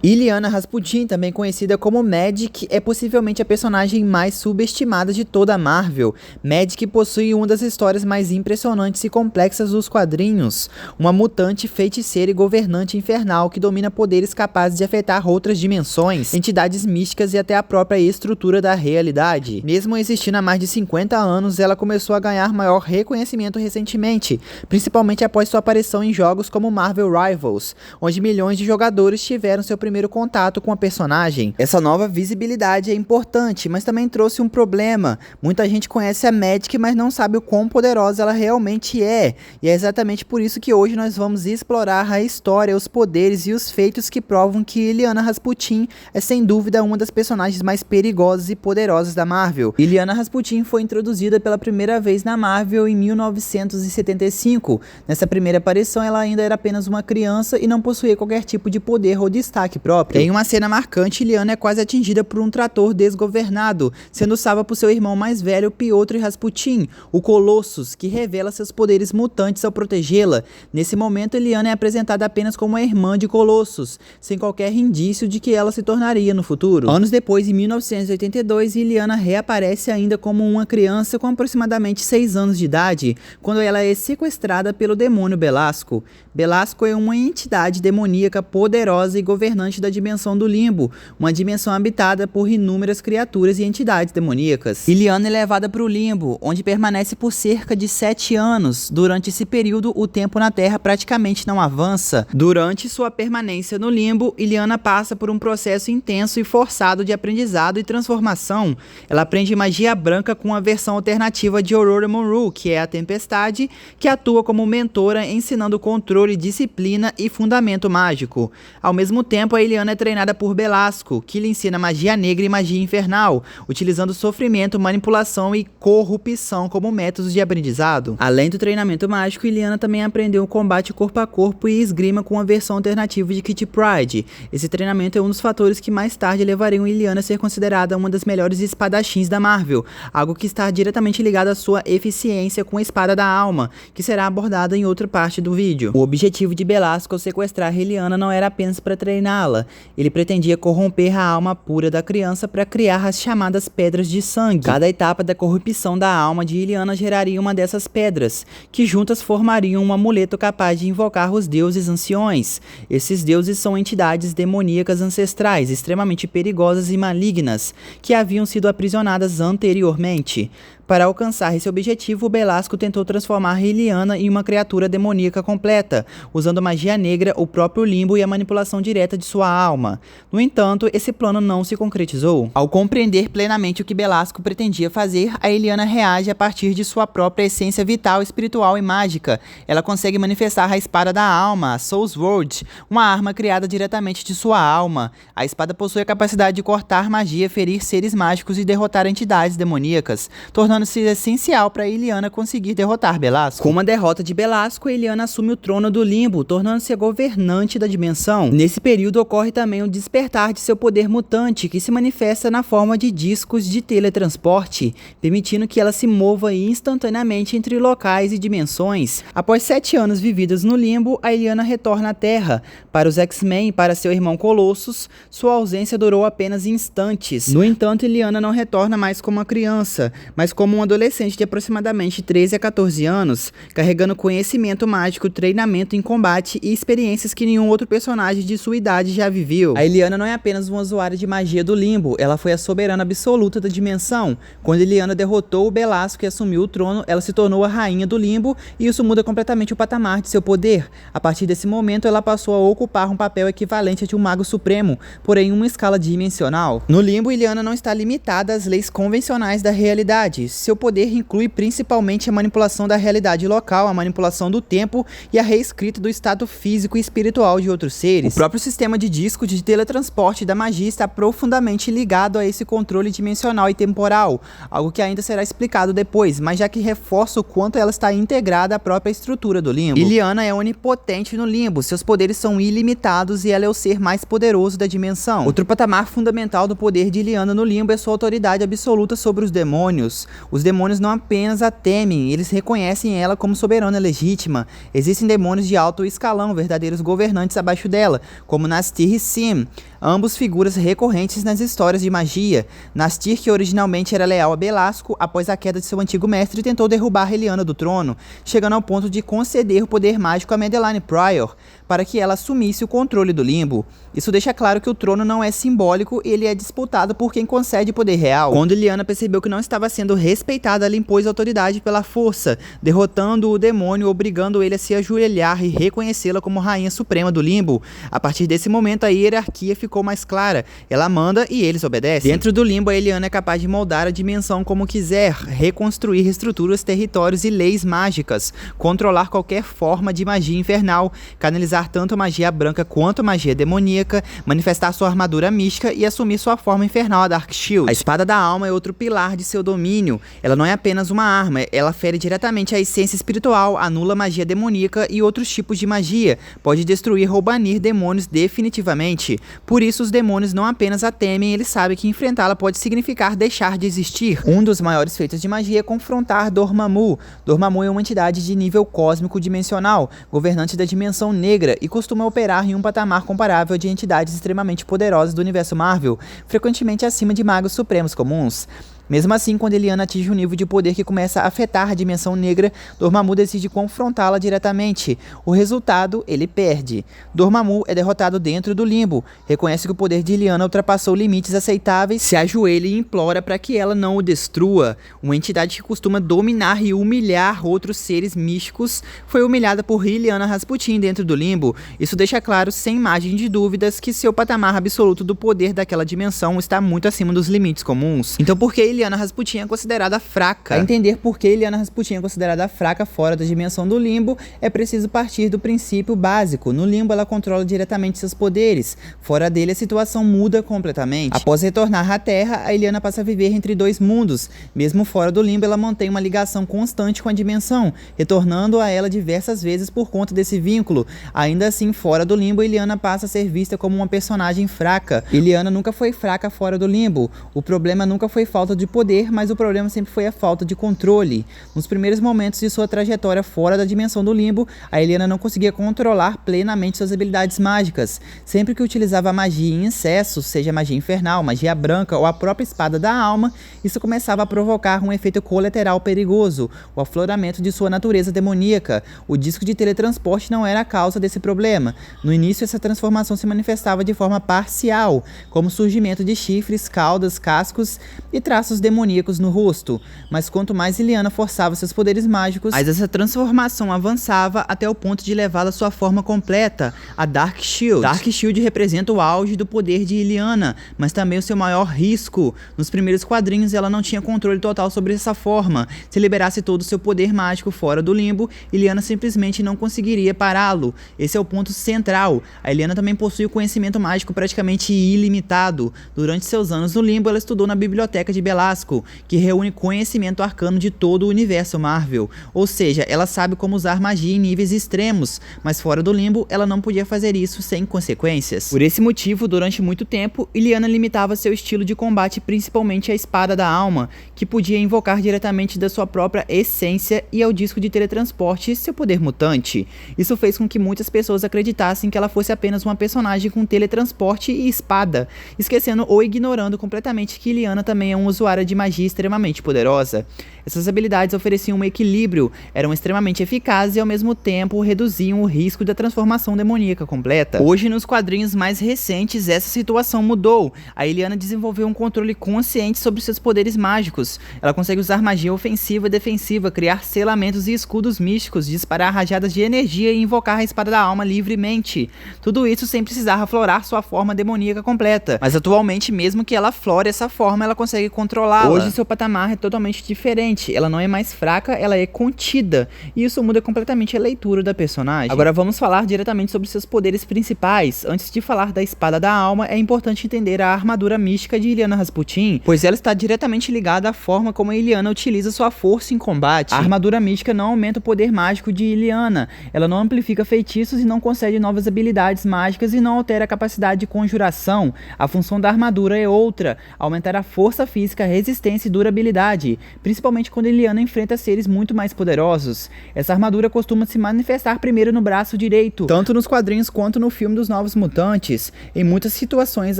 Illyana Rasputin, também conhecida como Magik, é possivelmente a personagem mais subestimada de toda a Marvel. Magik possui uma das histórias mais impressionantes e complexas dos quadrinhos, uma mutante, feiticeira e governante infernal que domina poderes capazes de afetar outras dimensões, entidades místicas e até a própria estrutura da realidade. Mesmo existindo há mais de 50 anos, ela começou a ganhar maior reconhecimento recentemente, principalmente após sua aparição em jogos como Marvel Rivals, onde milhões de jogadores tiveram seu primeiro contato com a personagem. Essa nova visibilidade é importante, mas também trouxe um problema. Muita gente conhece a Magik, mas não sabe o quão poderosa ela realmente é. E é exatamente por isso que hoje nós vamos explorar a história, os poderes e os feitos que provam que Illyana Rasputin é sem dúvida uma das personagens mais perigosas e poderosas da Marvel. Illyana Rasputin foi introduzida pela primeira vez na Marvel em 1975. Nessa primeira aparição, ela ainda era apenas uma criança e não possuía qualquer tipo de poder ou destaque próprio. Em uma cena marcante, Illyana é quase atingida por um trator desgovernado, sendo salva por seu irmão mais velho, Piotr Rasputin, o Colossus, que revela seus poderes mutantes ao protegê-la. Nesse momento, Illyana é apresentada apenas como a irmã de Colossus, sem qualquer indício de que ela se tornaria no futuro. Anos depois, em 1982, Illyana reaparece ainda como uma criança com aproximadamente 6 anos de idade, quando ela é sequestrada pelo demônio Belasco. Belasco é uma entidade demoníaca poderosa e governante da dimensão do Limbo, uma dimensão habitada por inúmeras criaturas e entidades demoníacas. Illyana é levada para o Limbo, onde permanece por cerca de 7 anos. Durante esse período, o tempo na Terra praticamente não avança. Durante sua permanência no Limbo, Illyana passa por um processo intenso e forçado de aprendizado e transformação. Ela aprende magia branca com a versão alternativa de Ororo Munroe, que é a Tempestade, que atua como mentora, ensinando controle, disciplina e fundamento mágico. Ao mesmo tempo, a Illyana é treinada por Belasco, que lhe ensina magia negra e magia infernal, utilizando sofrimento, manipulação e corrupção como métodos de aprendizado. Além do treinamento mágico, Illyana também aprendeu o combate corpo a corpo e esgrima com a versão alternativa de Kitty Pryde. Esse treinamento é um dos fatores que mais tarde levariam Illyana a ser considerada uma das melhores espadachins da Marvel, algo que está diretamente ligado à sua eficiência com a Espada da Alma, que será abordada em outra parte do vídeo. O objetivo de Belasco ao sequestrar Illyana não era apenas para treiná-la. Ele pretendia corromper a alma pura da criança para criar as chamadas pedras de sangue. Cada etapa da corrupção da alma de Illyana geraria uma dessas pedras, que juntas formariam um amuleto capaz de invocar os deuses anciões. Esses deuses são entidades demoníacas ancestrais, extremamente perigosas e malignas, que haviam sido aprisionadas anteriormente. Para alcançar esse objetivo, Belasco tentou transformar Illyana em uma criatura demoníaca completa, usando magia negra, o próprio Limbo e a manipulação direta de sua alma. No entanto, esse plano não se concretizou. Ao compreender plenamente o que Belasco pretendia fazer, a Illyana reage a partir de sua própria essência vital, espiritual e mágica. Ela consegue manifestar a Espada da Alma, a Soul Sword, uma arma criada diretamente de sua alma. A espada possui a capacidade de cortar magia, ferir seres mágicos e derrotar entidades demoníacas, tornando-se essencial para Illyana conseguir derrotar Belasco. Com uma derrota de Belasco, Illyana assume o trono do Limbo, tornando-se a governante da dimensão. Nesse período ocorre também o despertar de seu poder mutante, que se manifesta na forma de discos de teletransporte, permitindo que ela se mova instantaneamente entre locais e dimensões. Após 7 anos vividos no Limbo, a Illyana retorna à Terra. Para os X-Men e para seu irmão Colossus, sua ausência durou apenas instantes. No entanto, Illyana não retorna mais como uma criança, mas como um adolescente de aproximadamente 13 a 14 anos, carregando conhecimento mágico, treinamento em combate e experiências que nenhum outro personagem de sua idade já viveu. A Illyana não é apenas uma usuária de magia do Limbo, ela foi a soberana absoluta da dimensão. Quando Illyana derrotou o Belasco e assumiu o trono, ela se tornou a rainha do Limbo, e isso muda completamente o patamar de seu poder. A partir desse momento, ela passou a ocupar um papel equivalente a de um mago supremo, porém em uma escala dimensional. No Limbo, Illyana não está limitada às leis convencionais da realidade. Seu poder inclui principalmente a manipulação da realidade local, a manipulação do tempo e a reescrita do estado físico e espiritual de outros seres. O próprio sistema de disco de teletransporte da magia está profundamente ligado a esse controle dimensional e temporal, algo que ainda será explicado depois, mas já que reforça o quanto ela está integrada à própria estrutura do Limbo. Illyana é onipotente no Limbo, seus poderes são ilimitados e ela é o ser mais poderoso da dimensão. Outro patamar fundamental do poder de Illyana no Limbo é sua autoridade absoluta sobre os demônios. Os demônios não apenas a temem, eles reconhecem ela como soberana legítima. Existem demônios de alto escalão, verdadeiros governantes abaixo dela, como Nastir e Sim. ambos figuras recorrentes nas histórias de magia. Nastir, que originalmente era leal a Belasco, após a queda de seu antigo mestre, tentou derrubar Eliana do trono, chegando ao ponto de conceder o poder mágico a Madeline Pryor, para que ela assumisse o controle do limbo. Isso deixa claro que o trono não é simbólico e ele é disputado por quem concede poder real. Quando Eliana percebeu que não estava sendo respeitada, ela impôs autoridade pela força, derrotando o demônio, obrigando ele a se ajoelhar e reconhecê-la como rainha suprema do limbo. A partir desse momento, a hierarquia ficou mais clara. Ela manda e eles obedecem. Dentro do limbo, a Eliana é capaz de moldar a dimensão como quiser, reconstruir estruturas, territórios e leis mágicas, controlar qualquer forma de magia infernal, canalizar tanto a magia branca quanto a magia demoníaca, manifestar sua armadura mística e assumir sua forma infernal, a Dark Shield. A espada da alma é outro pilar de seu domínio. Ela não é apenas uma arma, ela fere diretamente a essência espiritual, anula magia demoníaca e outros tipos de magia, pode destruir ou banir demônios definitivamente. Por isso, os demônios não apenas a temem, eles sabem que enfrentá-la pode significar deixar de existir. Um dos maiores feitos de magia é confrontar Dormammu. Dormammu é uma entidade de nível cósmico dimensional, governante da dimensão negra, e costuma operar em um patamar comparável de entidades extremamente poderosas do universo Marvel, frequentemente acima de magos supremos comuns. Mesmo assim, quando Eliana atinge um nível de poder que começa a afetar a dimensão negra, Dormammu decide confrontá-la diretamente. O resultado, ele perde. Dormammu é derrotado dentro do limbo, reconhece que o poder de Eliana ultrapassou limites aceitáveis, se ajoelha e implora para que ela não o destrua. Uma entidade que costuma dominar e humilhar outros seres místicos foi humilhada por Illyana Rasputin dentro do limbo. Isso deixa claro, sem margem de dúvidas, que seu patamar absoluto do poder daquela dimensão está muito acima dos limites comuns. Então, por que Illyana Rasputin é considerada fraca? Para entender por que Illyana Rasputin é considerada fraca fora da dimensão do limbo, é preciso partir do princípio básico. No limbo, ela controla diretamente seus poderes. Fora dele, a situação muda completamente. Após retornar à Terra, a Illyana passa a viver entre dois mundos. Mesmo fora do limbo, ela mantém uma ligação constante com a dimensão, retornando a ela diversas vezes por conta desse vínculo. Ainda assim, fora do limbo, Illyana passa a ser vista como uma personagem fraca. Illyana nunca foi fraca fora do limbo. O problema nunca foi falta de poder, mas o problema sempre foi a falta de controle. Nos primeiros momentos de sua trajetória fora da dimensão do limbo, a Illyana não conseguia controlar plenamente suas habilidades mágicas. Sempre que utilizava a magia em excesso, seja magia infernal, magia branca ou a própria espada da alma, isso começava a provocar um efeito colateral perigoso, o afloramento de sua natureza demoníaca. O disco de teletransporte não era a causa desse problema. No início, essa transformação se manifestava de forma parcial, como surgimento de chifres, caudas, cascos e traços demoníacos no rosto, mas quanto mais Illyana forçava seus poderes mágicos, mais essa transformação avançava até o ponto de levá-la à sua forma completa, a Dark Shield. Dark Shield representa o auge do poder de Illyana, mas também o seu maior risco. Nos primeiros quadrinhos, ela não tinha controle total sobre essa forma. Se liberasse todo o seu poder mágico fora do limbo, Illyana simplesmente não conseguiria pará-lo. Esse é o ponto central. A Illyana também possui o conhecimento mágico praticamente ilimitado. Durante seus anos no limbo, ela estudou na biblioteca de Belasco, que reúne conhecimento arcano de todo o universo Marvel. Ou seja, ela sabe como usar magia em níveis extremos, mas fora do limbo, ela não podia fazer isso sem consequências. Por esse motivo, durante muito tempo, Illyana limitava seu estilo de combate principalmente à espada da alma, que podia invocar diretamente da sua própria essência, e ao disco de teletransporte, seu poder mutante. Isso fez com que muitas pessoas acreditassem que ela fosse apenas uma personagem com teletransporte e espada, esquecendo ou ignorando completamente que Illyana também é um usuário de magia extremamente poderosa. Essas habilidades ofereciam um equilíbrio, eram extremamente eficazes e ao mesmo tempo reduziam o risco da transformação demoníaca completa. Hoje, nos quadrinhos mais recentes, essa situação mudou. A Illyana desenvolveu um controle consciente sobre seus poderes mágicos. Ela consegue usar magia ofensiva e defensiva, criar selamentos e escudos místicos, disparar rajadas de energia e invocar a espada da alma livremente. Tudo isso sem precisar aflorar sua forma demoníaca completa. Mas atualmente, mesmo que ela aflore essa forma, ela consegue controlá-la. Hoje seu patamar é totalmente diferente. Ela não é mais fraca, ela é contida. E isso muda completamente a leitura da personagem. Agora vamos falar diretamente sobre seus poderes principais. Antes de falar da espada da alma, é importante entender a armadura mística de Illyana Rasputin, pois ela está diretamente ligada à forma como a Illyana utiliza sua força em combate. A armadura mística não aumenta o poder mágico de Illyana. Ela não amplifica feitiços e não concede novas habilidades mágicas e não altera a capacidade de conjuração. A função da armadura é outra: aumentar a força física resistência e durabilidade, principalmente quando Illyana enfrenta seres muito mais poderosos. Essa armadura costuma se manifestar primeiro no braço direito, tanto nos quadrinhos quanto no filme dos Novos Mutantes. Em muitas situações,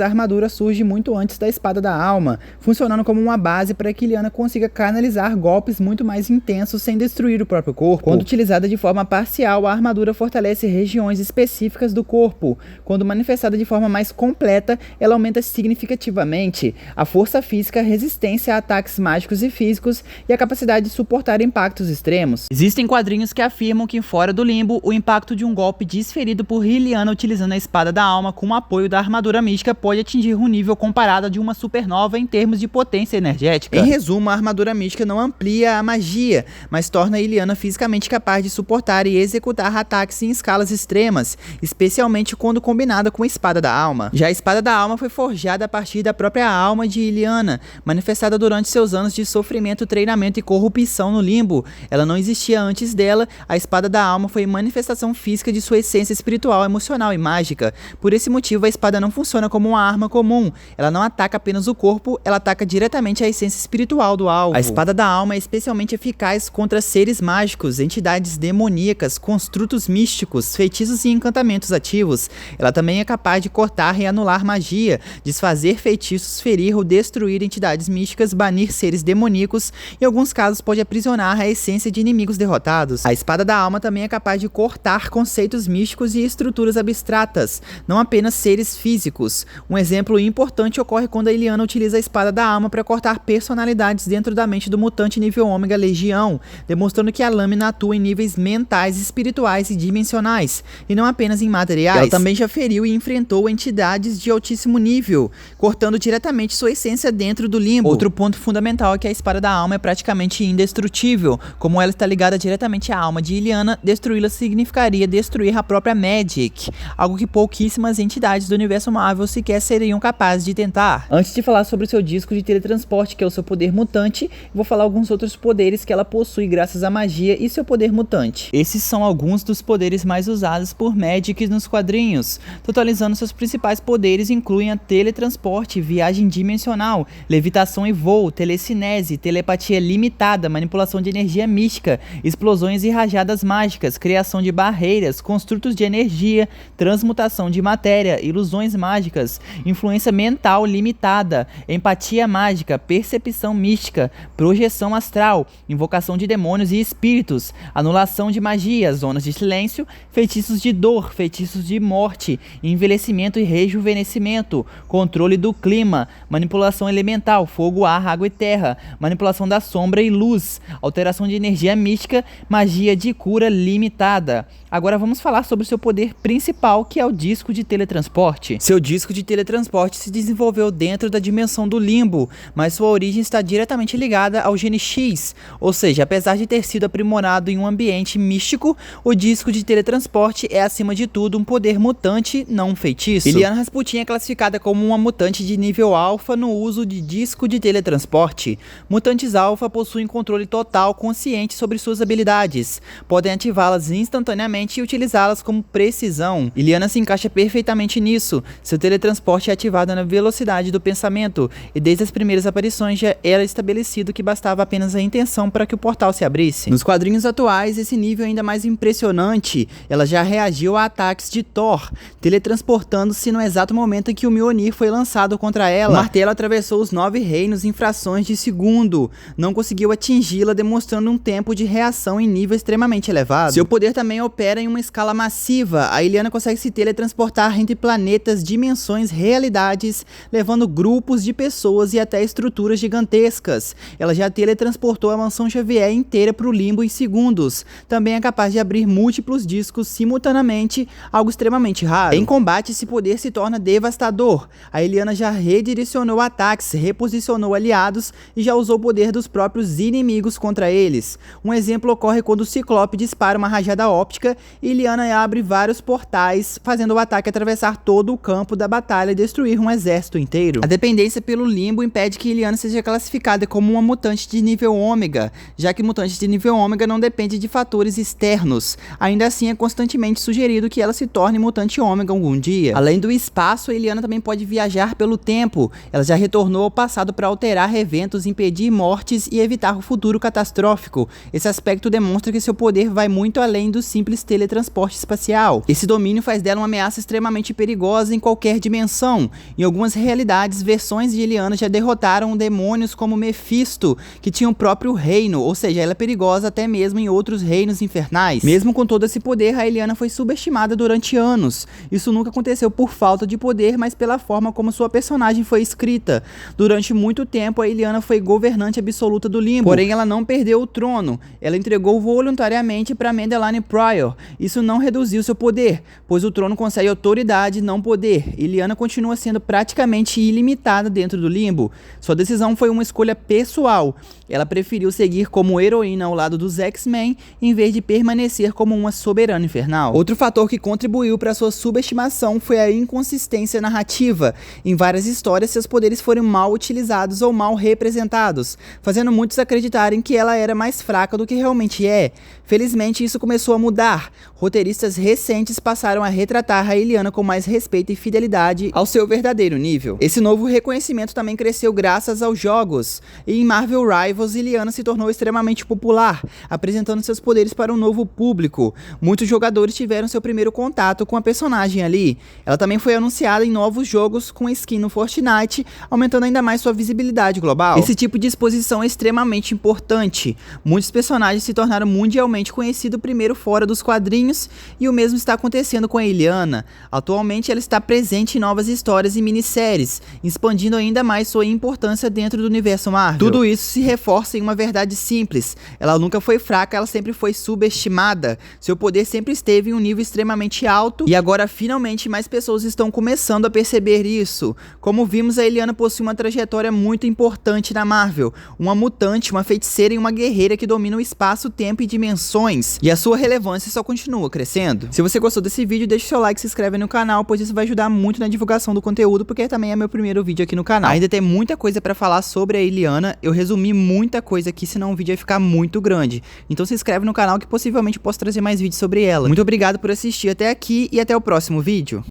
a armadura surge muito antes da Espada da Alma, funcionando como uma base para que Illyana consiga canalizar golpes muito mais intensos sem destruir o próprio corpo. Quando utilizada de forma parcial, a armadura fortalece regiões específicas do corpo. Quando manifestada de forma mais completa, ela aumenta significativamente a força física, a resistência a ataques mágicos e físicos e a capacidade de suportar impactos extremos. Existem quadrinhos que afirmam que fora do limbo, o impacto de um golpe desferido por Illyana utilizando a Espada da Alma com o apoio da armadura mística pode atingir um nível comparado a de uma supernova em termos de potência energética. Em resumo, a armadura mística não amplia a magia, mas torna Illyana fisicamente capaz de suportar e executar ataques em escalas extremas, especialmente quando combinada com a Espada da Alma. Já a Espada da Alma foi forjada a partir da própria alma de Illyana, manifestada durante seus anos de sofrimento, treinamento e corrupção no limbo. Ela não existia antes dela. A Espada da Alma foi manifestação física de sua essência espiritual, emocional e mágica. Por esse motivo, a espada não funciona como uma arma comum. Ela não ataca apenas o corpo, ela ataca diretamente a essência espiritual do alvo. A Espada da Alma é especialmente eficaz contra seres mágicos, entidades demoníacas, construtos místicos, feitiços e encantamentos ativos. Ela também é capaz de cortar e anular magia, desfazer feitiços, ferir ou destruir entidades místicas, banir seres demoníacos e, em alguns casos, pode aprisionar a essência de inimigos derrotados. A Espada da Alma também é capaz de cortar conceitos místicos e estruturas abstratas, não apenas seres físicos. Um exemplo importante ocorre quando a Illyana utiliza a Espada da Alma para cortar personalidades dentro da mente do mutante nível Ômega Legião, demonstrando que a lâmina atua em níveis mentais, espirituais e dimensionais, e não apenas em materiais. Ela também já feriu e enfrentou entidades de altíssimo nível, cortando diretamente sua essência dentro do limbo. Outro ponto fundamental é que a Espada da Alma é praticamente indestrutível. Como ela está ligada diretamente à alma de Illyana, destruí-la significaria destruir a própria Magik, algo que pouquíssimas entidades do universo Marvel sequer seriam capazes de tentar. Antes de falar sobre o seu disco de teletransporte, que é o seu poder mutante, vou falar alguns outros poderes que ela possui graças à magia e seu poder mutante. Esses são alguns dos poderes mais usados por Magik nos quadrinhos. Totalizando, seus principais poderes incluem a teletransporte, viagem dimensional, levitação e voo, telecinese, telepatia limitada, manipulação de energia mística, explosões e rajadas mágicas, criação de barreiras, construtos de energia, transmutação de matéria, ilusões mágicas, influência mental limitada, empatia mágica, percepção mística, projeção astral, invocação de demônios e espíritos, anulação de magia, zonas de silêncio, feitiços de dor, feitiços de morte, envelhecimento e rejuvenescimento, controle do clima, manipulação elemental, fogo, ar, água e terra, manipulação da sombra e luz, alteração de energia mística, magia de cura limitada. Agora vamos falar sobre o seu poder principal, que é o disco de teletransporte. Seu disco de teletransporte se desenvolveu dentro da dimensão do limbo, mas sua origem está diretamente ligada ao gene X, ou seja, apesar de ter sido aprimorado em um ambiente místico, o disco de teletransporte é acima de tudo um poder mutante, não um feitiço. Illyana Rasputin é classificada como uma mutante de nível alfa no uso de disco de teletransporte. Mutantes alfa possuem controle total consciente sobre suas habilidades, podem ativá-las instantaneamente e utilizá-las com precisão. Illyana se encaixa perfeitamente nisso. Seu teletransporte é ativado na velocidade do pensamento, e desde as primeiras aparições já era estabelecido que bastava apenas a intenção para que o portal se abrisse. Nos quadrinhos atuais, esse nível é ainda mais impressionante. Ela já reagiu a ataques de Thor, teletransportando-se no exato momento em que o Mjolnir foi lançado contra ela. O martelo atravessou os 9 reinos em frações de segundo, não conseguiu atingi-la, demonstrando um tempo de reação em nível extremamente elevado. Seu poder também opera em uma escala massiva. A Illyana consegue se teletransportar entre planetas, dimensões, realidades, levando grupos de pessoas e até estruturas gigantescas. Ela já teletransportou a Mansão Xavier inteira para o limbo em segundos. Também é capaz de abrir múltiplos discos simultaneamente, algo extremamente raro. Em combate, esse poder se torna devastador. A Illyana já redirecionou ataques, reposicionou aliados e já usou o poder dos próprios inimigos contra eles. Um exemplo ocorre quando o Ciclope dispara uma rajada óptica e Illiana abre vários portais, fazendo o ataque atravessar todo o campo da batalha e destruir um exército inteiro. A dependência pelo limbo impede que Illiana seja classificada como uma mutante de nível ômega, já que mutantes de nível ômega não dependem de fatores externos. Ainda assim, é constantemente sugerido que ela se torne mutante ômega algum dia. Além do espaço, a Illiana também pode viajar pelo tempo. Ela já retornou ao passado para alterar eventos, impedir mortes e evitar o futuro catastrófico. Esse aspecto demonstra que seu poder vai muito além do simples teletransporte espacial. Esse domínio faz dela uma ameaça extremamente perigosa em qualquer dimensão. Em algumas realidades, versões de Illiana já derrotaram demônios como Mephisto, que tinha o próprio reino, ou seja, ela é perigosa até mesmo em outros reinos infernais. Mesmo com todo esse poder, a Illiana foi subestimada durante anos. Isso nunca aconteceu por falta de poder, mas pela forma como sua personagem foi escrita. Durante muito tempo, a Illiana foi governante absoluta do limbo, porém ela não perdeu o trono. Ela entregou voluntariamente para Madeleine Pryor. Isso não reduziu seu poder, pois o trono concede autoridade, não poder. Illiana continua sendo praticamente ilimitada dentro do limbo. Sua decisão foi uma escolha pessoal. Ela preferiu seguir como heroína ao lado dos X-Men, em vez de permanecer como uma soberana infernal. Outro fator que contribuiu para sua subestimação foi a inconsistência narrativa. Em várias histórias, seus poderes foram mal utilizados ou mal representados, fazendo muitos acreditarem que ela era mais fraca do que realmente é. Felizmente, isso começou a mudar. Roteiristas recentes passaram a retratar a Illiana com mais respeito e fidelidade ao seu verdadeiro nível. Esse novo reconhecimento também cresceu graças aos jogos, e em Marvel Rivals, Illiana se tornou extremamente popular, apresentando seus poderes para um novo público. Muitos jogadores tiveram seu primeiro contato com a personagem ali. Ela também foi anunciada em novos jogos com skin no Fortnite, aumentando ainda mais sua visibilidade global. Esse tipo de exposição é extremamente importante. Muitos personagens se tornaram mundialmente conhecidos primeiro fora dos quadrinhos, e o mesmo está acontecendo com a Illiana. Atualmente ela está presente em novas histórias e minisséries, expandindo ainda mais sua importância dentro do universo Marvel. Tudo isso se reforça em uma verdade simples: ela nunca foi fraca, ela sempre foi subestimada. Seu poder sempre esteve em um nível extremamente alto, e agora finalmente mais pessoas estão começando a perceber isso. Como vimos, a Illiana possui uma trajetória muito importante na Marvel, uma mutante, uma feiticeira e uma guerreira que domina o espaço, tempo e dimensões, e a sua relevância só continua crescendo. Se você gostou desse vídeo, deixa o seu like e se inscreve no canal, pois isso vai ajudar muito na divulgação do conteúdo, porque também é meu primeiro vídeo aqui no canal. Ainda tem muita coisa pra falar sobre a Illiana, eu resumi muita coisa aqui, senão o vídeo vai ficar muito grande. Então se inscreve no canal que possivelmente eu posso trazer mais vídeos sobre ela. Muito obrigado por assistir até aqui e até o próximo vídeo.